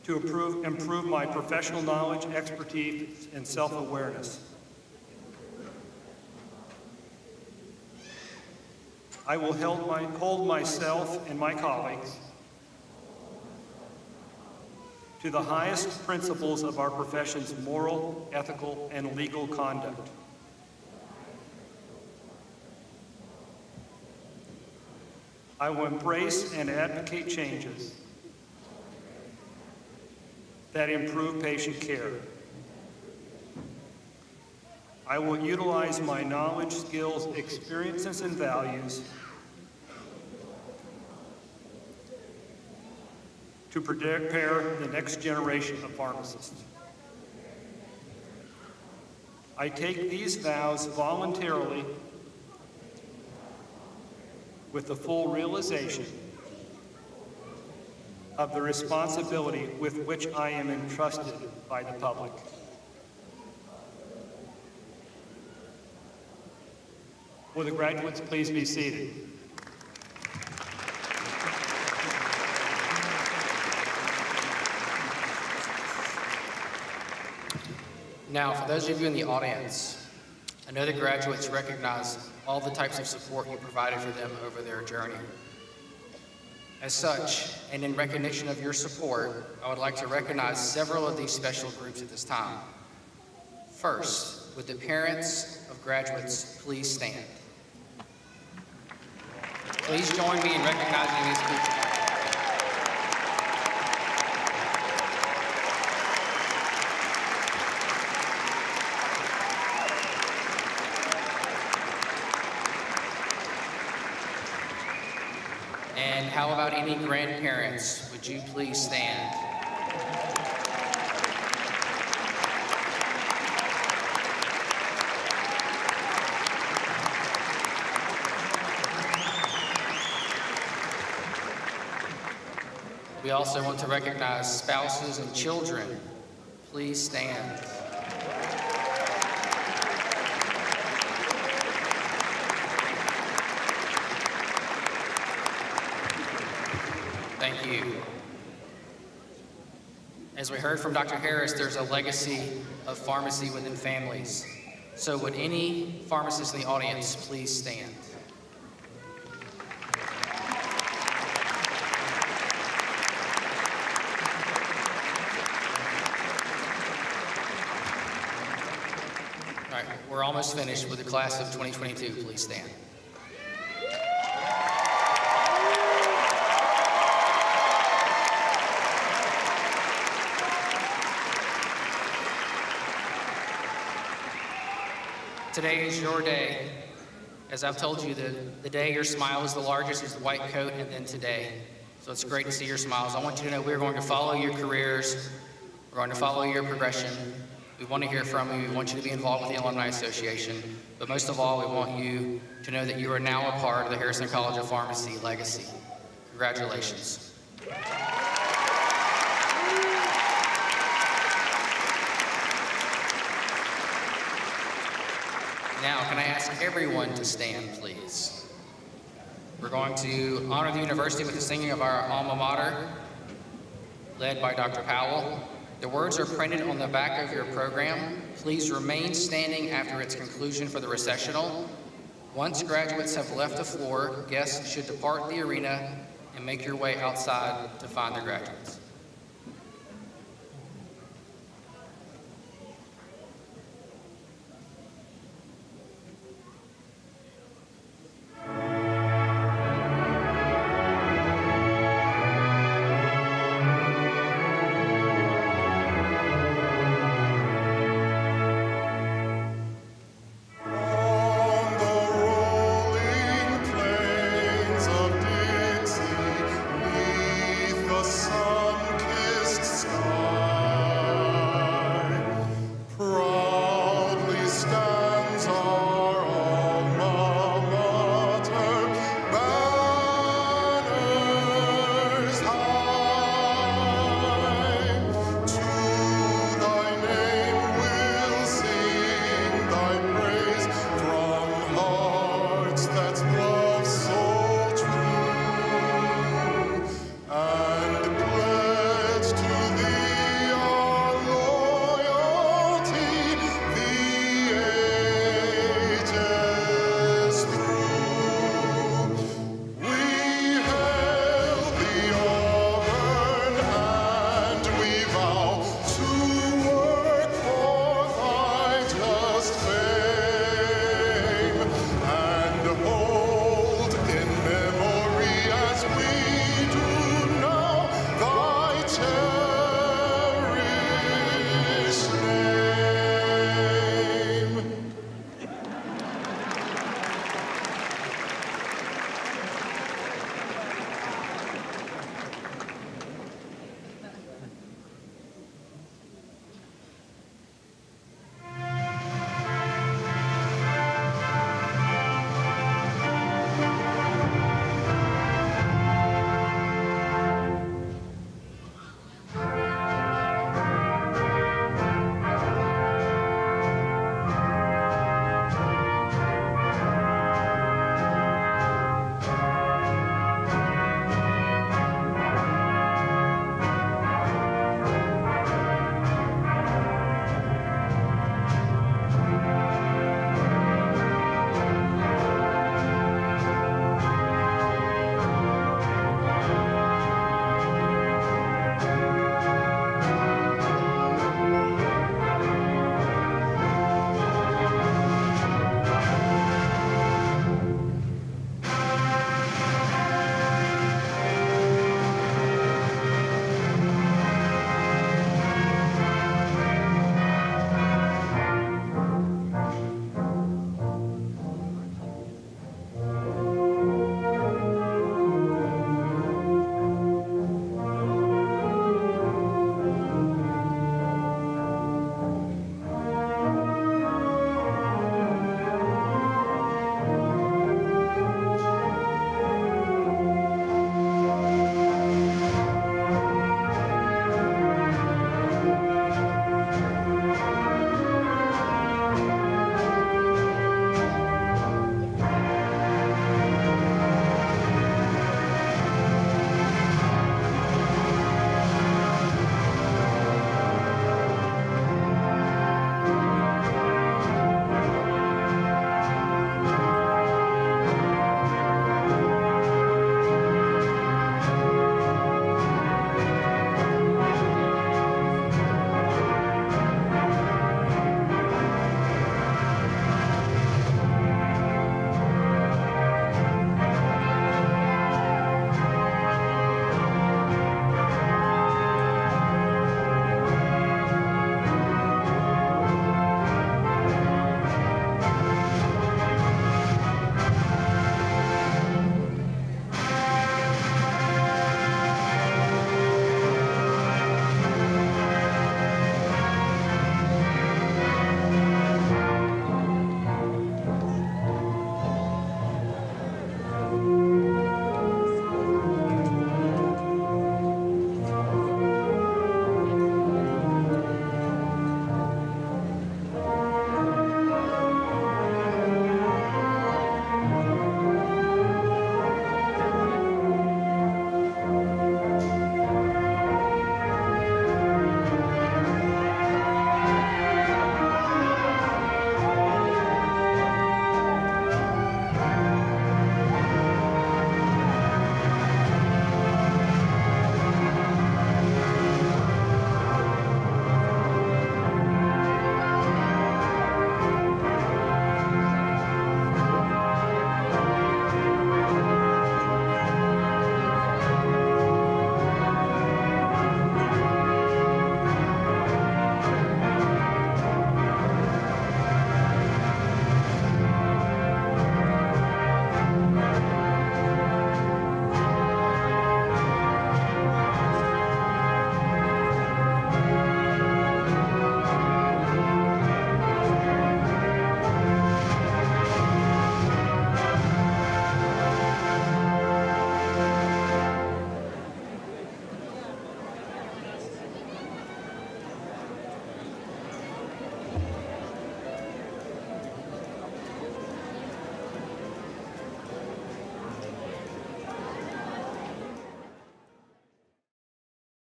to improve my professional knowledge, expertise, and self-awareness. I will hold myself and my colleagues to the highest principles of our profession's moral, ethical, and legal conduct. I will embrace and advocate changes that improve patient care. I will utilize my knowledge, skills, experiences, and values to prepare the next generation of pharmacists. I take these vows voluntarily with the full realization of the responsibility with which I am entrusted by the public. Will the graduates please be seated? Now, for those of you in the audience, I know the graduates recognize all the types of support you provided for them over their journey. As such, and in recognition of your support, I would like to recognize several of these special groups at this time. First, would the parents of graduates please stand? Please join me in recognizing these people. And how about any grandparents? Would you please stand? We also want to recognize spouses and children. Please stand. Thank you. As we heard from Dr. Harris, there's a legacy of pharmacy within families. So would any pharmacists in the audience please stand? All right, we're almost finished with the class of 2022. Please stand. Today is your day. As I've told you, the day your smile is the largest is the white coat, and then today. So it's great to see your smiles. I want you to know we're going to follow your careers. We're going to follow your progression. We want to hear from you. We want you to be involved with the Alumni Association. But most of all, we want you to know that you are now a part of the Harrison College of Pharmacy legacy. Congratulations. Now, can I ask everyone to stand, please? We're going to honor the university with the singing of our alma mater, led by Dr. Powell. The words are printed on the back of your program. Please remain standing after its conclusion for the recessional. Once graduates have left the floor, guests should depart the arena and make your way outside to find their graduates.